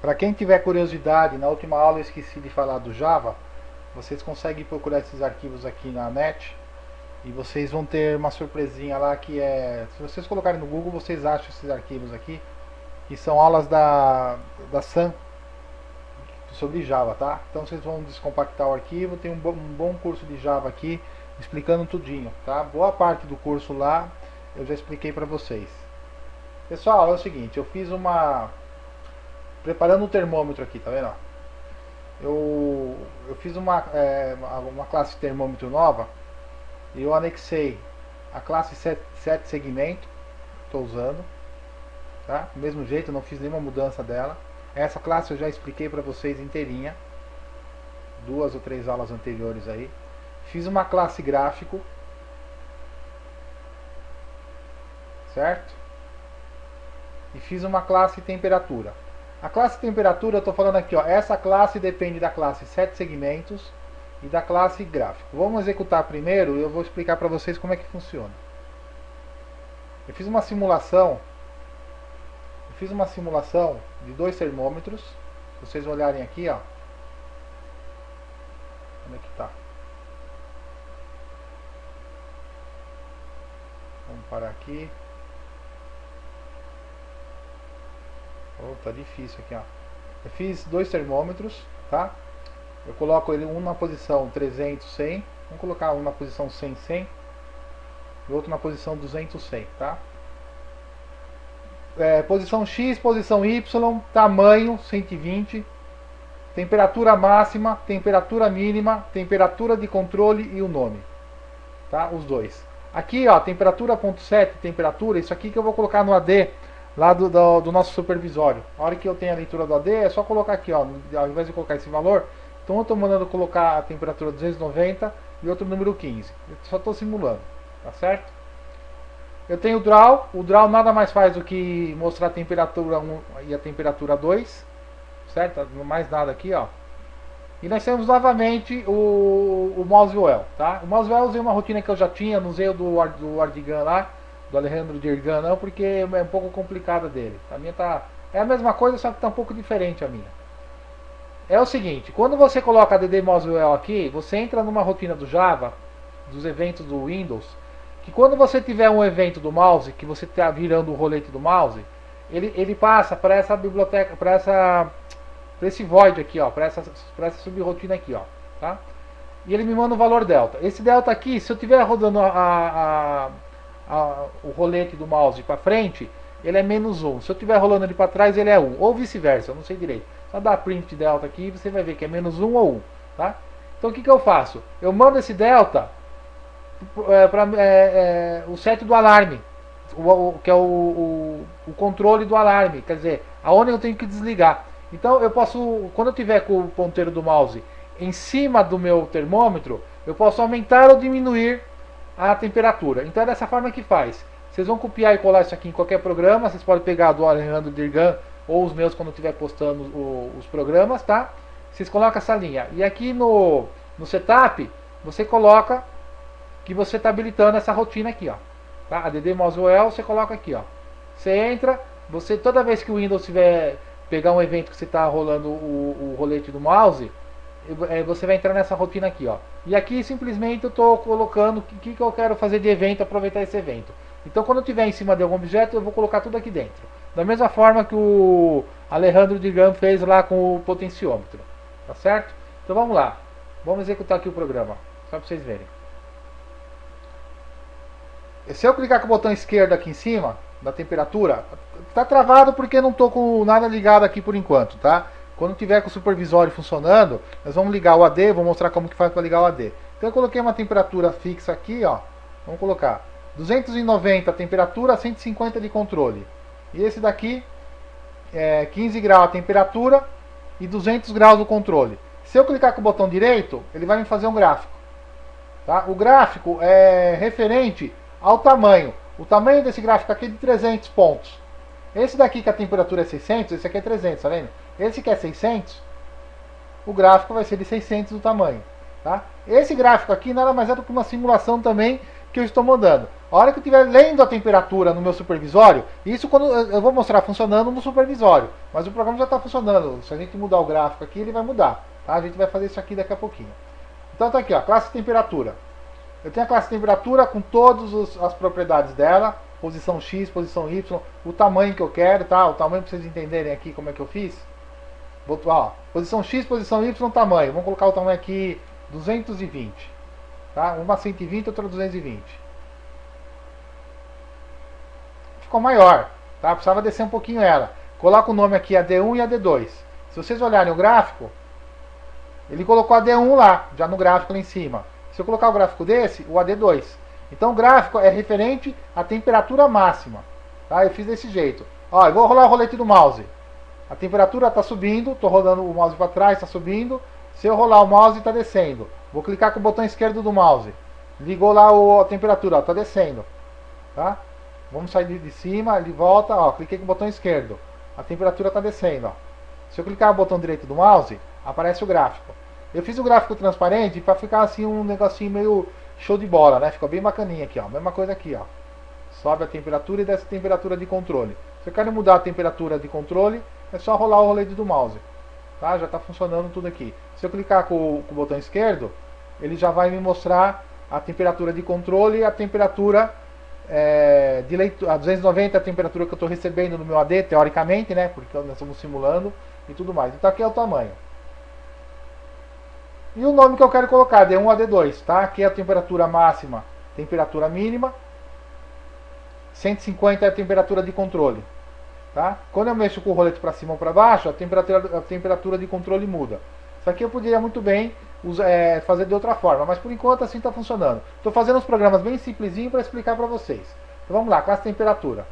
Para quem tiver curiosidade, na última aula eu esqueci de falar do Java. Vocês conseguem procurar esses arquivos aqui na net e vocês vão ter uma surpresinha lá que é... Se vocês colocarem no Google, vocês acham esses arquivos aqui, que são aulas da Sun sobre Java, tá? Então vocês vão descompactar o arquivo, tem um bom curso de Java aqui, explicando tudinho, tá? Boa parte do curso lá eu já expliquei para vocês. Pessoal, é o seguinte, eu fiz uma... Preparando o termômetro aqui, tá vendo? Eu fiz uma classe termômetro nova e eu anexei a classe set segmento, estou usando, tá? Do mesmo jeito, eu não fiz nenhuma mudança dela. Essa classe eu já expliquei para vocês inteirinha, 2 ou 3 aulas anteriores aí. Fiz uma classe gráfico, certo? E fiz uma classe temperatura. A classe temperatura, eu estou falando aqui, ó, essa classe depende da classe set segmentos e da classe gráfico. Vamos executar primeiro e eu vou explicar para vocês como é que funciona. Eu fiz uma simulação de 2 termômetros. Se vocês olharem aqui, ó, onde é que tá? Vamos parar aqui. Oh, tá difícil aqui, ó. Eu fiz 2 termômetros, tá? Eu coloco ele um na posição 300, 100. Vamos colocar um na posição 100, 100 e outro na posição 200, 100, tá? Posição X, posição Y, tamanho 120, temperatura máxima, temperatura mínima, temperatura de controle e o nome, tá? Os dois. Aqui, ó, temperatura.set, temperatura, isso aqui que eu vou colocar no AD lá do nosso supervisório. A hora que eu tenho a leitura do AD, é só colocar aqui, ó, ao invés de colocar esse valor, então eu estou mandando colocar a temperatura 290 e outro número 15. Eu só estou simulando, tá certo? Eu tenho o draw nada mais faz do que mostrar a temperatura 1 e a temperatura 2, certo? Mais nada aqui, ó. E nós temos novamente o mouse wheel, tá? O mouse wheel eu usei uma rotina que eu já tinha, não usei o do Ardigan lá, do Alejandro Dirgan não, porque é um pouco complicada dele. A minha tá... É a mesma coisa, só que tá um pouco diferente a minha. É o seguinte, quando você coloca a DD Mouse Wheel aqui, você entra numa rotina do Java, dos eventos do Windows, que quando você tiver um evento do mouse, que você está virando o rolete do mouse, ele passa para essa biblioteca, para esse void aqui, ó, para essa subrotina aqui, ó, tá? E ele me manda o valor delta. Esse delta aqui, se eu estiver rodando o rolete do mouse para frente, ele é -1. Se eu estiver rolando ele para trás, ele é 1. Ou vice-versa, eu não sei direito. Só dá print delta aqui e você vai ver que é -1 ou 1, tá? Então o que eu faço? Eu mando esse delta para o set do alarme, que é o controle do alarme, quer dizer, aonde eu tenho que desligar. Então eu posso, quando eu tiver com o ponteiro do mouse em cima do meu termômetro, eu posso aumentar ou diminuir a temperatura. Então é dessa forma que faz. Vocês vão copiar e colar isso aqui em qualquer programa. Vocês podem pegar do Alejandro Dirgan ou os meus quando eu estiver postando os programas, tá? Vocês colocam essa linha. E aqui no setup, você coloca que você está habilitando essa rotina aqui, ó. Tá? A DD Mouse Wheel, você coloca aqui, ó. Você entra, você toda vez que o Windows tiver pegar um evento que você está rolando o rolete do mouse, você vai entrar nessa rotina aqui, ó. E aqui simplesmente eu estou colocando o que eu quero fazer de evento, aproveitar esse evento. Então quando eu estiver em cima de algum objeto, eu vou colocar tudo aqui dentro. Da mesma forma que o Alejandro Dirgan fez lá com o potenciômetro. Tá certo? Então vamos lá. Vamos executar aqui o programa. Só para vocês verem. Se eu clicar com o botão esquerdo aqui em cima, da temperatura, está travado porque não estou com nada ligado aqui por enquanto, tá? Quando tiver com o supervisório funcionando, nós vamos ligar o AD, vou mostrar como que faz para ligar o AD. Então eu coloquei uma temperatura fixa aqui, ó. Vamos colocar 290 a temperatura, 150 de controle. E esse daqui é 15 graus a temperatura e 200 graus o controle. Se eu clicar com o botão direito, ele vai me fazer um gráfico. Tá? O gráfico é referente ao tamanho. O tamanho desse gráfico aqui é de 300 pontos. Esse daqui que a temperatura é 600, esse aqui é 300, tá vendo? Esse que é 600, o gráfico vai ser de 600 o tamanho. Tá? Esse gráfico aqui nada mais é do que uma simulação também que eu estou mandando. A hora que eu estiver lendo a temperatura no meu supervisório, isso quando eu vou mostrar funcionando no supervisório, mas o programa já está funcionando. Se a gente mudar o gráfico aqui, ele vai mudar. Tá? A gente vai fazer isso aqui daqui a pouquinho. Então tá aqui, ó, classe temperatura. Eu tenho a classe temperatura com todas as propriedades dela, posição X, posição Y, o tamanho que eu quero, tá? O tamanho para vocês entenderem aqui como é que eu fiz. Vou, ó, posição X, posição Y, tamanho. Vamos colocar o tamanho aqui 220. Tá? Uma 120, outra 220. Ficou maior, tá? Precisava descer um pouquinho ela. Coloca o nome aqui AD1 e AD2. Se vocês olharem o gráfico, ele colocou AD1 lá, já no gráfico lá em cima. Se eu colocar o gráfico desse, o AD2. Então o gráfico é referente à temperatura máxima. Tá? Eu fiz desse jeito. Ó, eu vou rolar o rolete do mouse. A temperatura está subindo, estou rodando o mouse para trás, está subindo. Se eu rolar o mouse, está descendo. Vou clicar com o botão esquerdo do mouse. Ligou lá a temperatura, está descendo. Tá? Vamos sair de cima, ele volta, ó, cliquei com o botão esquerdo. A temperatura está descendo. Ó. Se eu clicar no botão direito do mouse, aparece o gráfico. Eu fiz o gráfico transparente para ficar assim um negocinho meio show de bola, né? Ficou bem bacaninha aqui, ó. Mesma coisa aqui, ó. Sobe a temperatura e desce a temperatura de controle. Se eu quero mudar a temperatura de controle, é só rolar o rolete do mouse. Tá? Já está funcionando tudo aqui. Se eu clicar com o botão esquerdo, ele já vai me mostrar a temperatura de controle e a temperatura de leitura. A 290 é a temperatura que eu estou recebendo no meu AD, teoricamente, né? Porque nós estamos simulando e tudo mais. Então aqui é o tamanho. E o nome que eu quero colocar, D1 a D2, tá? Aqui é a temperatura máxima, temperatura mínima. 150 é a temperatura de controle. Tá? Quando eu mexo com o rolete para cima ou para baixo, a temperatura de controle muda. Isso aqui eu poderia muito bem fazer de outra forma, mas por enquanto assim está funcionando. Estou fazendo uns programas bem simplesinhos para explicar para vocês. Então vamos lá, classe temperatura.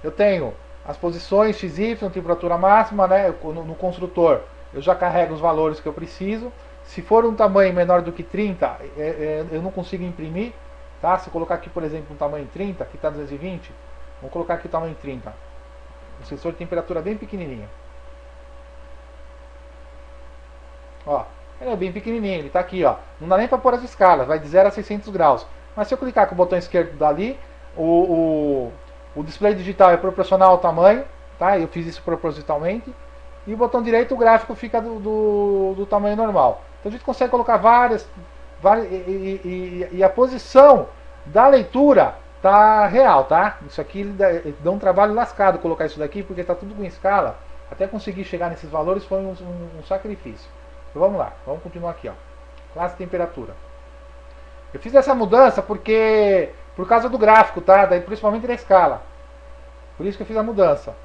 Eu tenho as posições XY, temperatura máxima, né? No construtor eu já carrego os valores que eu preciso. Se for um tamanho menor do que 30, eu não consigo imprimir. Tá? Se eu colocar aqui, por exemplo, um tamanho 30, aqui está 220, vamos colocar aqui o tamanho 30. Um sensor de temperatura bem pequenininho. Ó, ele é bem pequenininho, ele está aqui, ó. Não dá nem para pôr as escalas, vai de 0 a 600 graus. Mas se eu clicar com o botão esquerdo dali, o display digital é proporcional ao tamanho, tá? Eu fiz isso propositalmente. E o botão direito, o gráfico fica do tamanho normal. Então a gente consegue colocar várias e a posição da leitura tá real, tá? Isso aqui dá um trabalho lascado colocar isso daqui, porque está tudo com escala. Até conseguir chegar nesses valores foi um sacrifício. Então vamos lá, vamos continuar aqui, ó. Classe temperatura. Eu fiz essa mudança porque por causa do gráfico, tá? Daí, principalmente da escala. Por isso que eu fiz a mudança.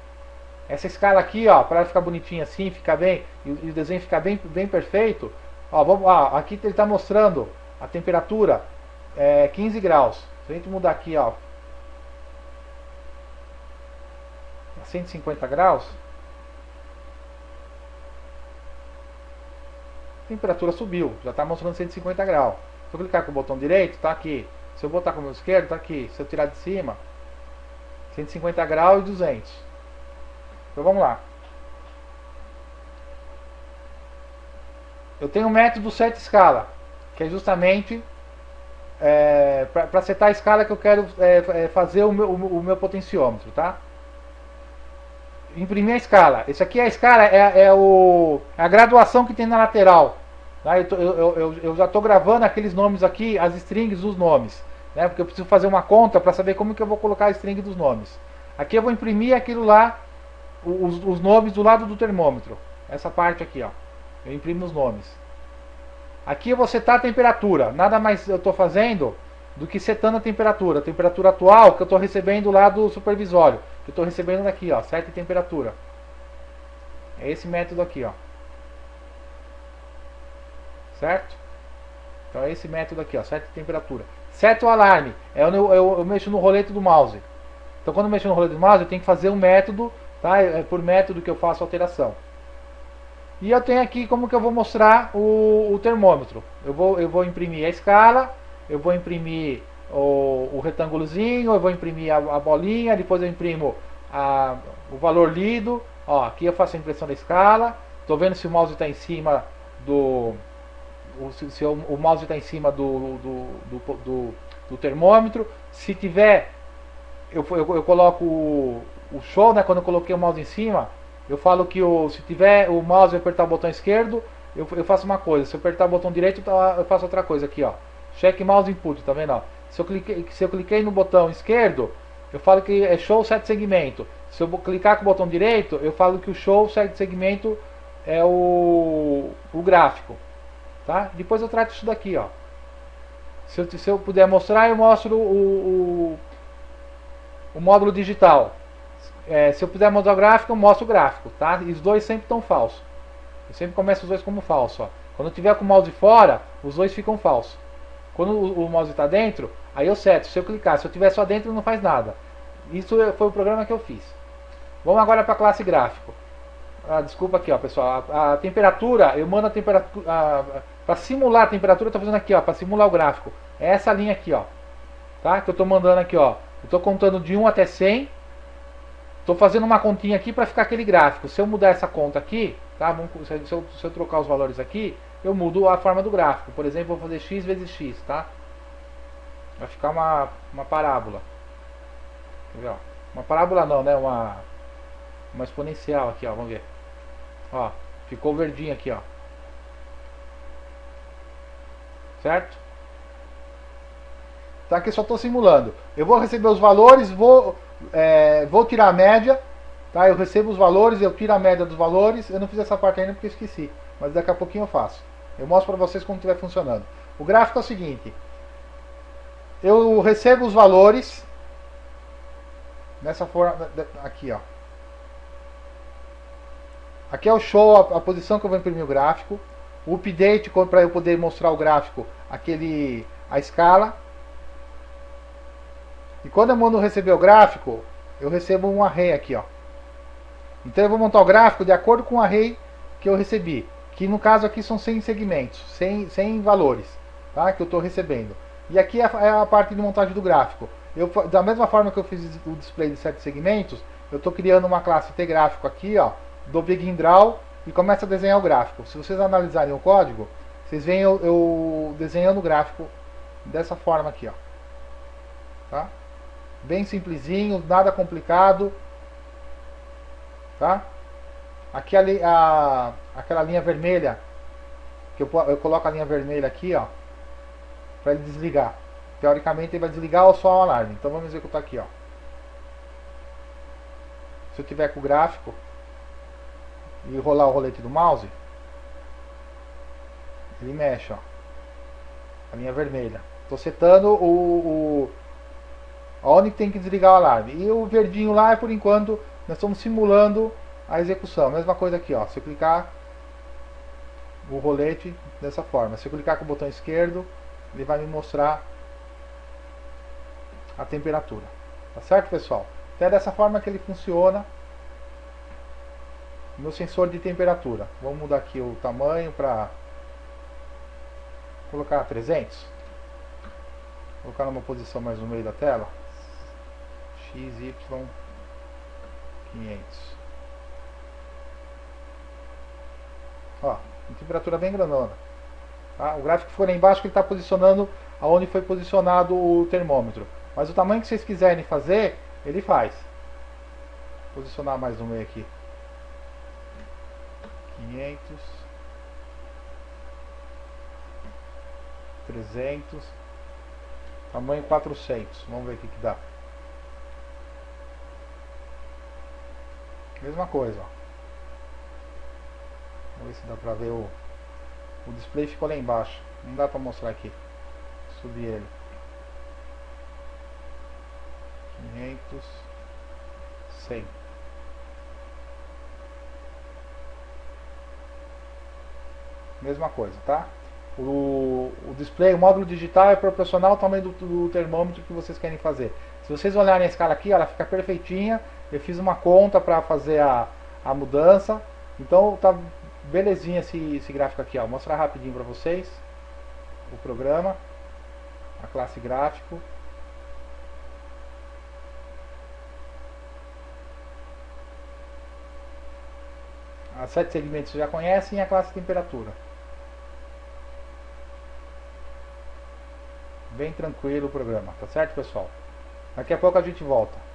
Essa escala aqui, ó, para ela ficar bonitinha assim, ficar bem, e o desenho ficar bem perfeito. Ó, aqui ele está mostrando a temperatura 15 graus. Se a gente mudar aqui, ó, a 150 graus, a temperatura subiu, já está mostrando 150 graus. Se eu clicar com o botão direito, está aqui. Se eu botar com o meu esquerdo, está aqui. Se eu tirar de cima, 150 graus e 200. Então vamos lá. Eu tenho um método set escala, que é justamente para setar a escala que eu quero fazer o meu potenciômetro, tá? Imprimir a escala. Esse aqui é a escala, é a graduação que tem na lateral. Tá? Eu já estou gravando aqueles nomes aqui, as strings dos nomes, né? Porque eu preciso fazer uma conta para saber como que eu vou colocar a string dos nomes. Aqui eu vou imprimir aquilo lá, os nomes do lado do termômetro. Essa parte aqui, ó. Eu imprimo os nomes. Aqui eu vou setar a temperatura. Nada mais eu estou fazendo do que setando a temperatura. A temperatura atual que eu estou recebendo lá do supervisório. Que eu estou recebendo daqui, ó. Seta temperatura. É esse método aqui, ó. Certo? Então é esse método aqui, ó. Seta temperatura. Seta o alarme. Eu mexo no rolete do mouse. Então quando eu mexo no rolete do mouse eu tenho que fazer um método. Tá? É por método que eu faço a alteração. E eu tenho aqui como que eu vou mostrar o termômetro. Eu vou imprimir a escala, eu vou imprimir o retângulozinho, eu vou imprimir a bolinha, depois eu imprimo o valor lido. Ó, aqui eu faço a impressão da escala. Estou vendo se o mouse está em cima do... Se o mouse está em cima do termômetro. Se tiver, eu coloco o show, né? Quando eu coloquei o mouse em cima, eu falo que se tiver o mouse e apertar o botão esquerdo, eu faço uma coisa. Se eu apertar o botão direito, eu faço outra coisa aqui, ó. Check mouse input, tá vendo? Ó? Se eu cliquei no botão esquerdo, eu falo que é show 7 segmento. Se eu clicar com o botão direito, eu falo que o show 7 segmento é o gráfico, tá? Depois eu trato isso daqui, ó. Se eu puder mostrar, eu mostro o módulo digital. Se eu puder mostrar o gráfico, eu mostro o gráfico, tá? E os dois sempre estão falsos. Eu sempre começo os dois como falso, ó. Quando eu tiver com o mouse fora, os dois ficam falsos. Quando o mouse está dentro, aí eu seto. Se eu clicar, se eu tiver só dentro, não faz nada. Isso foi o programa que eu fiz. Vamos agora para a classe gráfico. Desculpa aqui, ó, pessoal. A temperatura, eu mando a temperatura para simular a temperatura. Eu estou fazendo aqui, ó, para simular o gráfico. É essa linha aqui, ó, tá? Que eu estou mandando aqui, ó. Eu estou contando de 1 até 100. Estou fazendo uma continha aqui para ficar aquele gráfico. Se eu mudar essa conta aqui, tá? Se eu trocar os valores aqui, eu mudo a forma do gráfico. Por exemplo, vou fazer x vezes x, tá? Vai ficar uma parábola. Quer ver, ó? Uma parábola não, né? Uma exponencial aqui, ó. Vamos ver. Ó, ficou verdinho aqui, ó. Certo? Tá, aqui eu só estou simulando. Eu vou receber os valores, vou tirar a média, tá? Eu recebo os valores, eu tiro a média dos valores. Eu não fiz essa parte ainda porque eu esqueci, mas daqui a pouquinho eu faço. Eu mostro para vocês como estiver funcionando. O gráfico é o seguinte: eu recebo os valores nessa forma aqui, ó. Aqui é o show, a posição que eu vou imprimir o gráfico. O update para eu poder mostrar o gráfico, a escala. E quando eu mando receber o gráfico, eu recebo um array aqui, ó. Então eu vou montar o gráfico de acordo com o array que eu recebi, que no caso aqui são 100 segmentos, 100 valores, tá? Que eu estou recebendo. E aqui é a parte de montagem do gráfico. Da mesma forma que eu fiz o display de 7 segmentos, eu estou criando uma classe tGráfico aqui, ó, do Begin Draw, e começo a desenhar o gráfico. Se vocês analisarem o código, vocês veem eu desenhando o gráfico dessa forma aqui, ó. Tá? Bem simplesinho, nada complicado, tá? Aqui aquela linha vermelha, que eu coloco a linha vermelha aqui, ó, para ele desligar. Teoricamente ele vai desligar ou só o alarme. Então vamos executar aqui, ó. Se eu tiver com o gráfico e rolar o rolete do mouse, ele mexe, ó, a linha vermelha. Estou setando onde tem que desligar o alarme. E o verdinho lá é por enquanto, nós estamos simulando a execução. Mesma coisa aqui, ó. Se eu clicar o rolete dessa forma, se eu clicar com o botão esquerdo, ele vai me mostrar a temperatura. Tá certo, pessoal? Então é dessa forma que ele funciona, meu sensor de temperatura. Vamos mudar aqui o tamanho para colocar 300. Vou colocar numa posição mais no meio da tela. XY 500. Ó, temperatura bem grandona. Tá? O gráfico que for lá embaixo, que ele está posicionando aonde foi posicionado o termômetro. Mas o tamanho que vocês quiserem fazer, ele faz. Vou posicionar mais no meio aqui. 500. 300. Tamanho 400. Vamos ver o que dá. Mesma coisa, ó. Vamos ver se dá pra ver o display ficou lá embaixo. Não dá pra mostrar aqui. Subir ele. 500. 100. Mesma coisa, tá? O display, o módulo digital é proporcional ao tamanho do termômetro que vocês querem fazer. Se vocês olharem a escala aqui, ela fica perfeitinha. Eu fiz uma conta para fazer a mudança. Então tá belezinha esse gráfico aqui, ó. Vou mostrar rapidinho para vocês o programa, a classe gráfico. As 7 segmentos vocês já conhecem, e a classe temperatura. bem tranquilo o programa, tá certo, pessoal? Daqui a pouco a gente volta.